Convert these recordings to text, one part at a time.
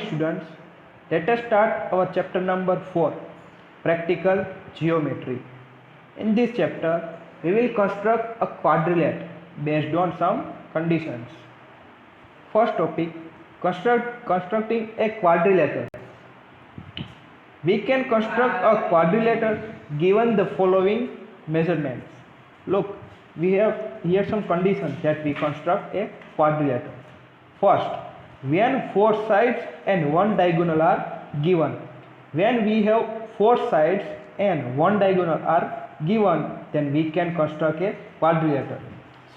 Students, let us start our chapter number 4, Practical Geometry. In this chapter, we will construct a quadrilateral based on some conditions. First topic, constructing a quadrilateral. We can construct a quadrilateral given the following measurements. Look, we have here some conditions that we construct a quadrilateral. First, when four sides and one diagonal are given. When we have four sides and one diagonal are given, then we can construct a quadrilateral.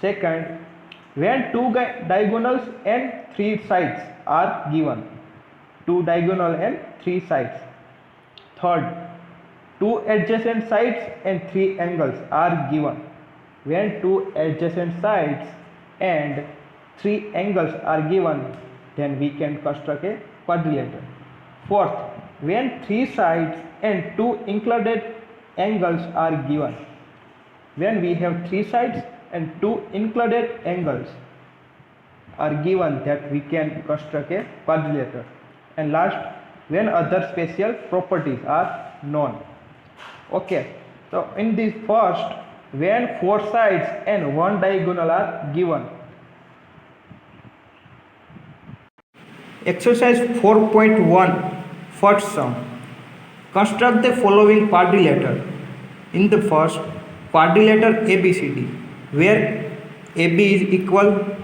Second, when two diagonals and three sides are given. Two diagonal and three sides. Third, two adjacent sides and three angles are given. When two adjacent sides and three angles are given, then we can construct a quadrilateral. Fourth, when three sides and two included angles are given. When we have three sides and two included angles are given, that we can construct a quadrilateral. And last, when other special properties are known. Okay, so in this first, when four sides and one diagonal are given. Exercise 4.1, first sum. Construct the following quadrilateral. In the first, quadrilateral ABCD, where AB is equal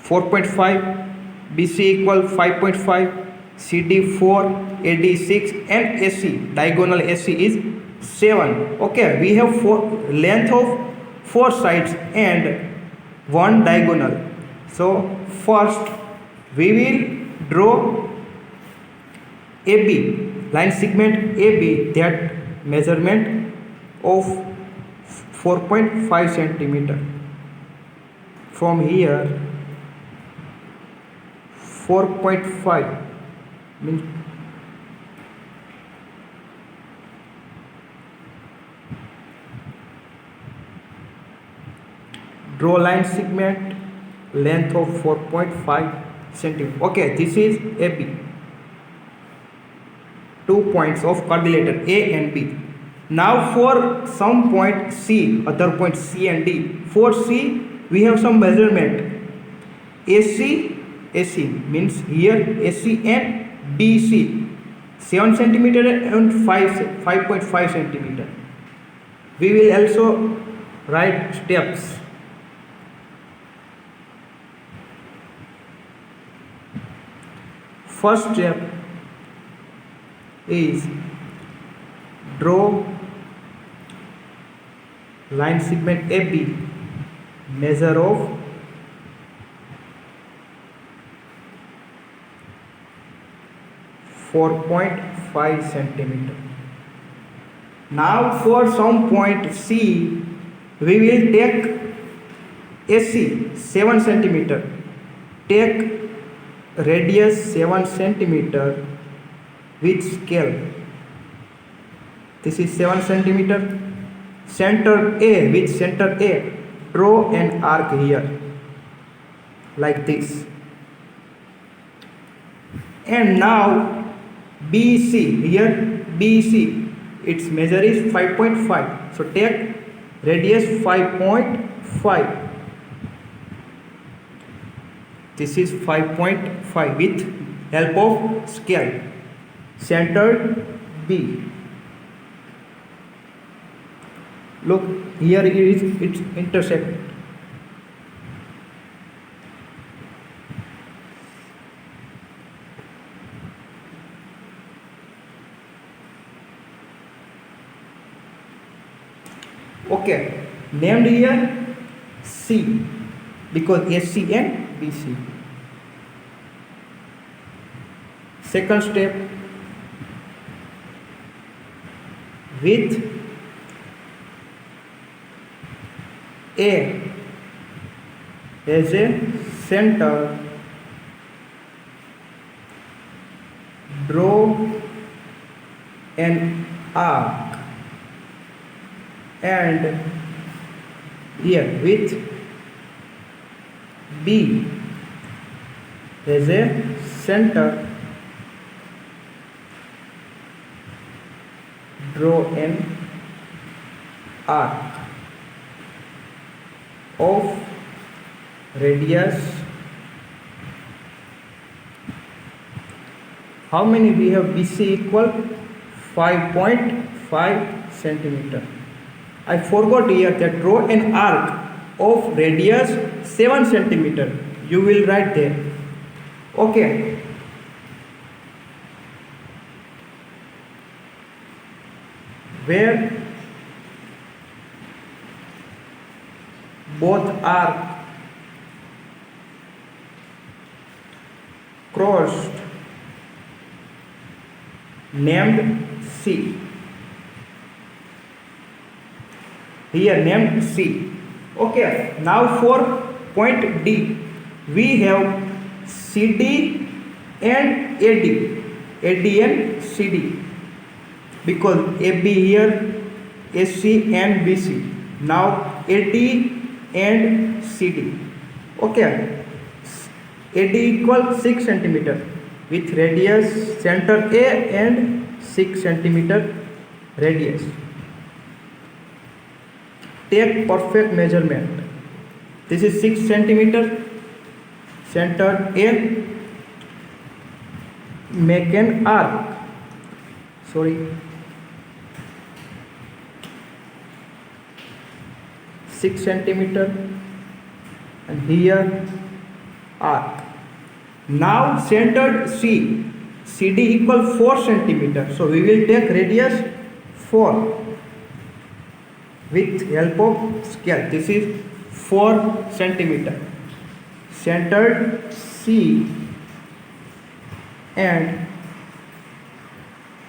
4.5, BC equal 5.5, CD 4, AD 6 and AC, diagonal AC is 7. Okay, we have length of 4 sides and 1 diagonal. So first we will draw AB, line segment AB, that measurement of 4.5 centimeter. From here 4.5 means draw line segment, length of 4.5 centimeter. Okay, this is AB. 2 points of quadrilateral A and B. Now for some point C, other point C and D. For C, we have some measurement. AC means here AC and BC 7 centimeter and 5.5 centimeter. We will also write steps. First step is draw line segment AB, measure of 4.5 centimeter. Now for some point C, we will take AC 7 centimeter. Take radius 7 centimeter with scale. This is 7 centimeter. Center A, with center A, draw an arc here like this. And now BC, here BC, its measure is 5.5. So take radius 5.5. This is 5.5 with help of scale. Center B. Look, here it is its intersect. Okay, named here C because AC and BC. Second step, with A as a center, draw an arc, and here with B as a center, draw an arc of radius. How many we have? BC equal 5.5 centimeter. I forgot here that draw an arc of radius 7 centimeter. You will write there. Okay. Where both are crossed, named C. Here named C. Okay, now for point D, we have CD and AD, AD and CD, because AB here, AC and BC. Now AD and CD. Okay, AD equal 6 centimeter with radius center A and 6 centimeter radius. Take perfect measurement. This is 6 centimeter, center A. Make an arc. 6 centimeter, and here arc. Now centered C, CD equal 4 centimeter. So we will take radius 4 with help of scale. This is 4 centimeter. Centered C, and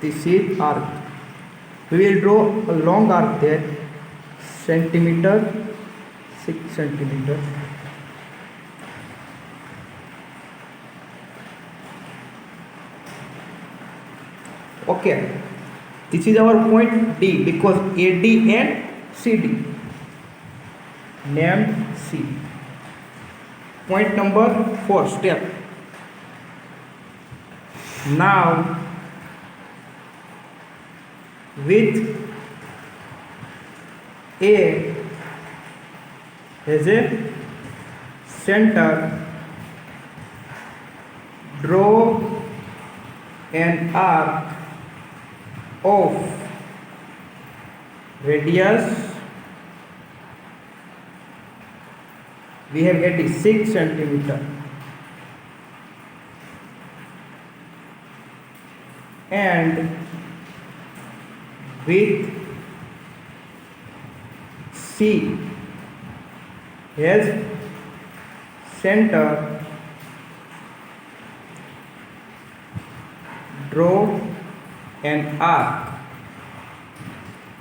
this is arc. We will draw a long arc there, centimeter, 6 centimeter. Okay, this is our point D, because AD and CD, named C. Point number 4, step. Now with A as a center, draw an arc of radius, we have 86 centimeter, and with C as center, draw an arc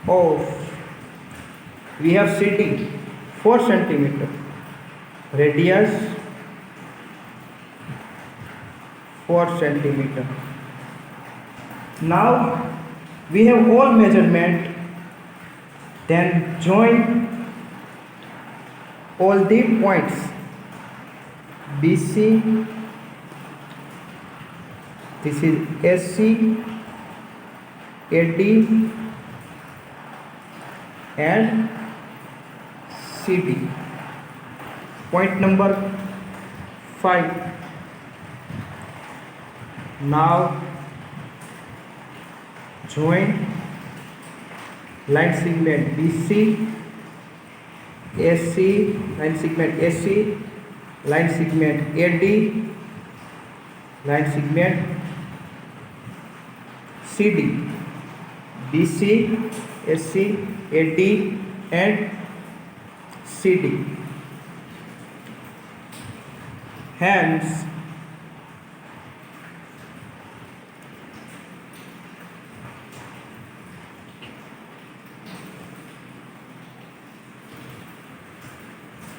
of, we have CD 4 centimeter, radius 4 centimeter. Now we have all measurement, then join all the points BC, this is SC, AD and CD. Point number 5. Now join line segment BC, AC, line segment AC, line segment AD, line segment CD, BC, SC, AD and CD. Hence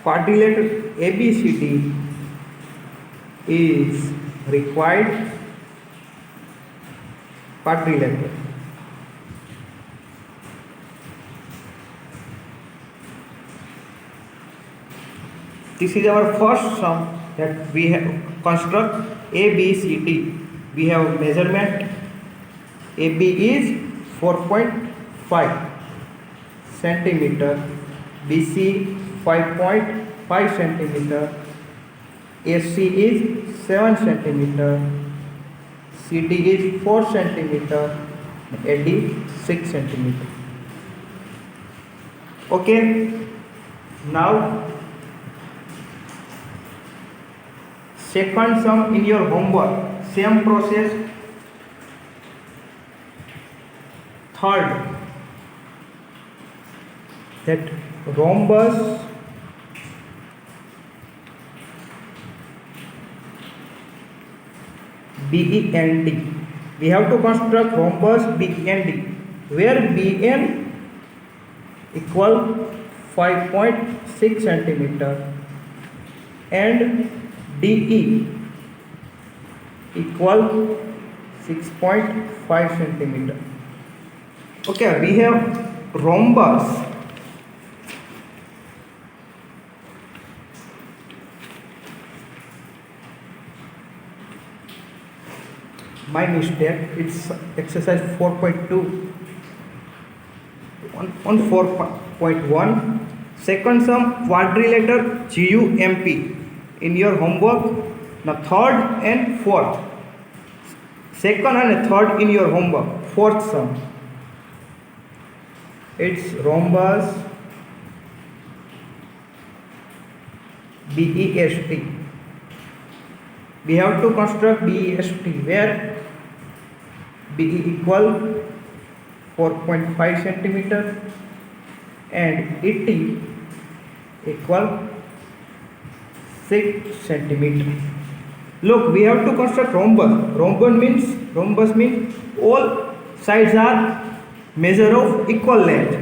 quadrilateral ABCD is required quadrilateral. This is our first sum. that we have construct A, B, C, D. We have measurement. AB is 4.5 centimeter, BC 5.5 centimeter, AC is 7 centimeter, CD is 4 centimeter, AD 6 centimeter. Okay, now second sum in your homework, same process. Third, that rhombus BE and D. We have to construct rhombus BE and D, where BN equal 5.6 centimeter and DE equal 6.5 centimeter. Okay, we have rhombus. My mistake, it's exercise 4.2 on 4.1. Second sum, quadrilateral GUMP in your homework. Now third and fourth. Second and third in your homework. Fourth sum, it's rhombus BEST. We have to construct BEST where BE equal 4.5 centimeter and ET equal 6 centimeter. Look, we have to construct rhombus. Rhombus means all sides are measure of equal length.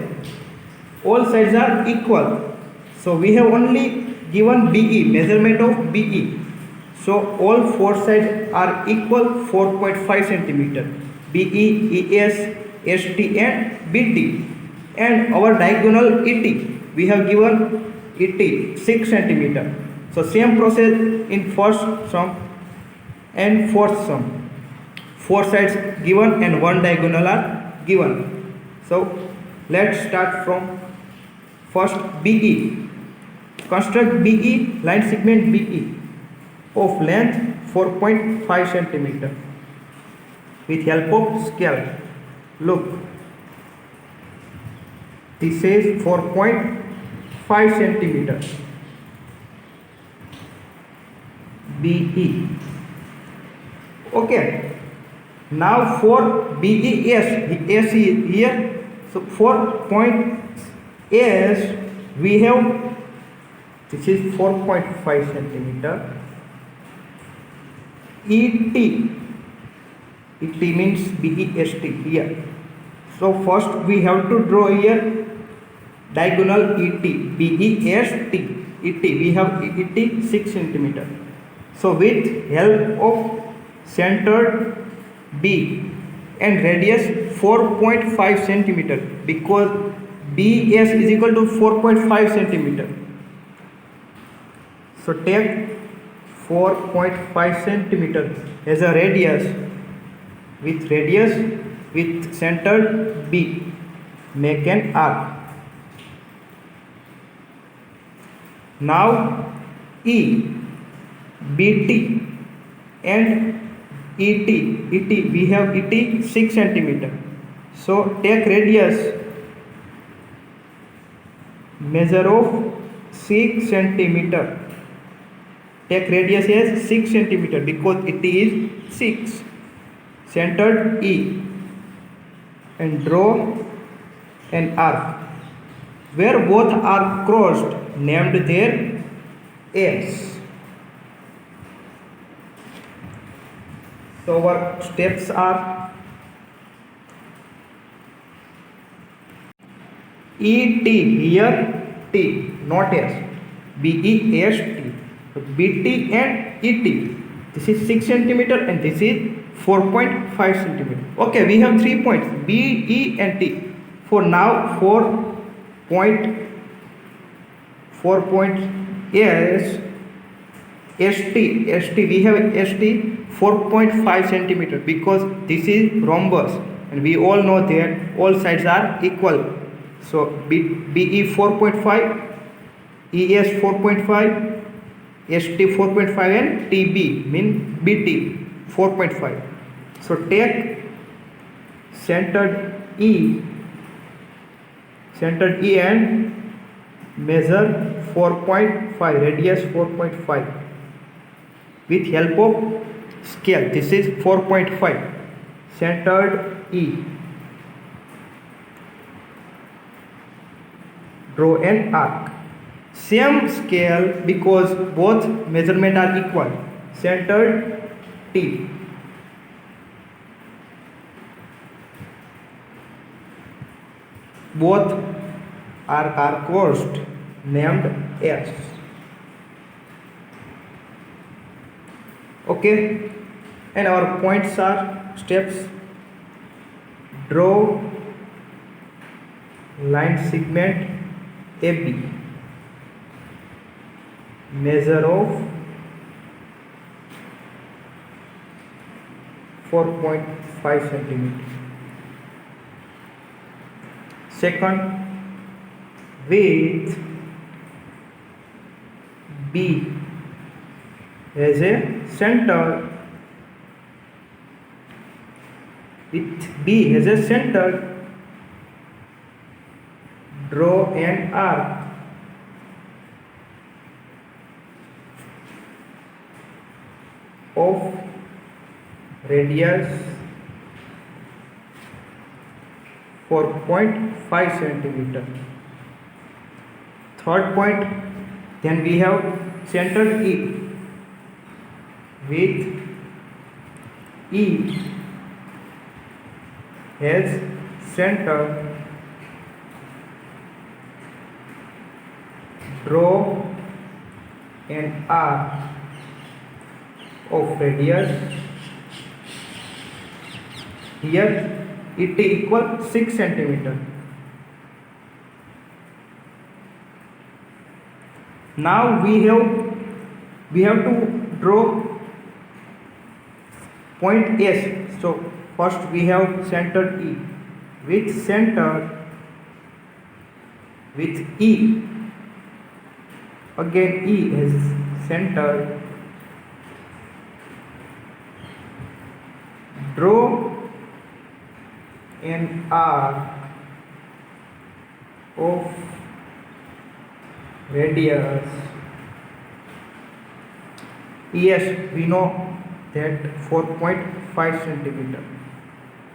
All sides are equal. So we have only given BE, measurement of BE. So all four sides are equal 4.5 centimeter. BE, ES, ST and BD. And our diagonal ET, we have given ET 6 centimeter. So same process in first sum and fourth sum. Four sides given and one diagonal are given. So let's start from first BE. Construct BE, line segment BE of length 4.5 centimeter with help of scale. Look, this is 4.5 centimeter BE. Okay, now for BES, S is here. So for point S we have, this is 4.5 centimeter. ET means BEST here. So first we have to draw here diagonal ET, BEST, ET. We have ET 6 centimeter. So with help of center B and radius 4.5 centimeter, because BS is equal to 4.5 centimeter. So take 4.5 centimeter as a radius with center B, make an arc. Now E, BT and ET, we have ET 6 centimeter. So take radius, measure of 6 centimeter. Take radius as 6 centimeter because it is 6. Centered E and draw an arc where both are crossed, named their S. So our steps are ET here T, not S. BEST. BT and ET. This is 6 centimeter and this is 4.5 centimeter. Okay, we have 3 points B, E and T. For now, 4 point S ST we have ST 4.5 centimeter because this is rhombus and we all know that all sides are equal. So BE 4.5, ES 4.5, ST 4.5 and TB mean BT 4.5. So take centered E and measure 4.5, radius 4.5 with help of scale. This is 4.5, centered E. Draw an arc. Same scale because both measurements are equal. Centered T. Both are crossed, named S. Okay, and our points are steps. Draw line segment AB. Measure of 4.5 centimeter. Second, with B as a center, draw an arc of radius 4.5 centimeter. Third point, then we have centered E with E as center, draw an arc of radius. Here it equal 6 centimeter. Now we have to draw point S. So first we have centered E with center with E. Again E is center. Draw an arc of radius. Yes, we know that 4.5 centimeter.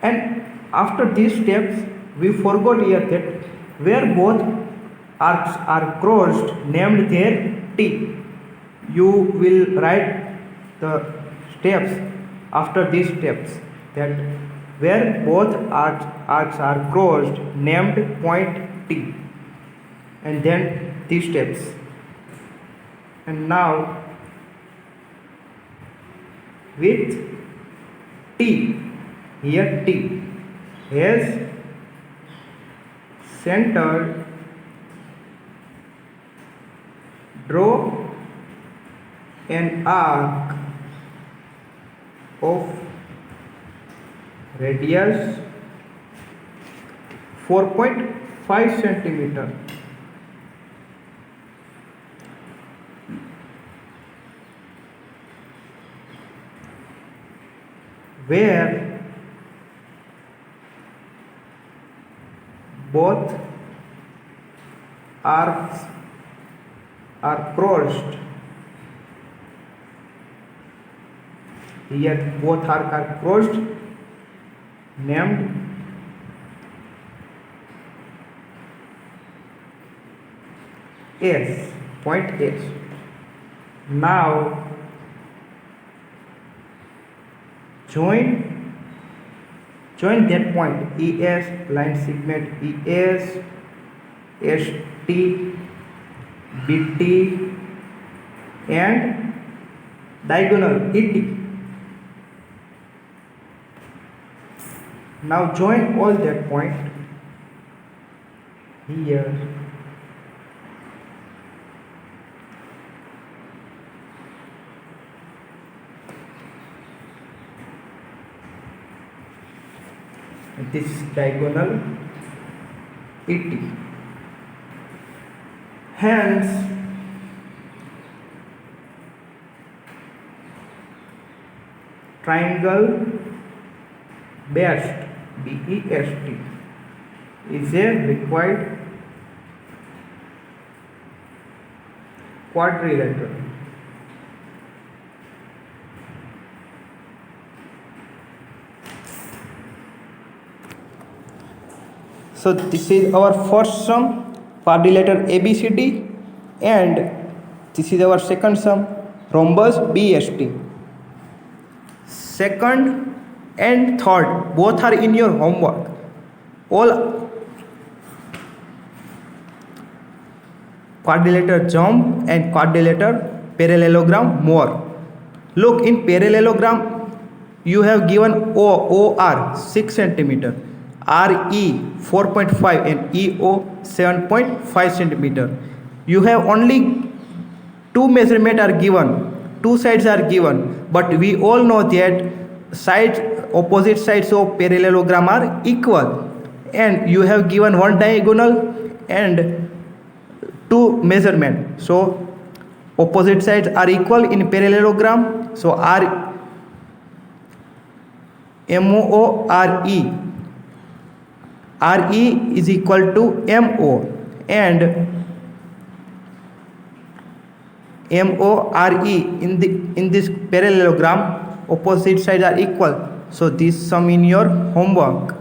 And after these steps, we forgot here that where both arcs are crossed, named there T. You will write the steps after these steps, that where both arcs are crossed, named point T, and then these steps. And now with T, here T has centered, draw an arc of radius 4.5 centimeter. Where both arcs are crossed. Here both arcs are crossed, named S, point S. Now join that point ES, line segment ES, ST, BT and diagonal ET. Now join all that point here. this diagonal ET. Hence triangle BEST BEST is a required quadrilateral. So this is our first sum, quadrilateral ABCD, and this is our second sum, rhombus BST. Second and third both are in your homework. All quadrilateral jump and quadrilateral parallelogram more. Look, in parallelogram you have given OR 6 centimeter, RE 4.5 and EO 7.5 centimeter. You have only two measurements are given, two sides are given, but we all know that sides, opposite sides of parallelogram are equal, and you have given one diagonal and two measurement, so opposite sides are equal in parallelogram. So RE is equal to MO, and MORE in this parallelogram opposite sides are equal. So this sum in your homework.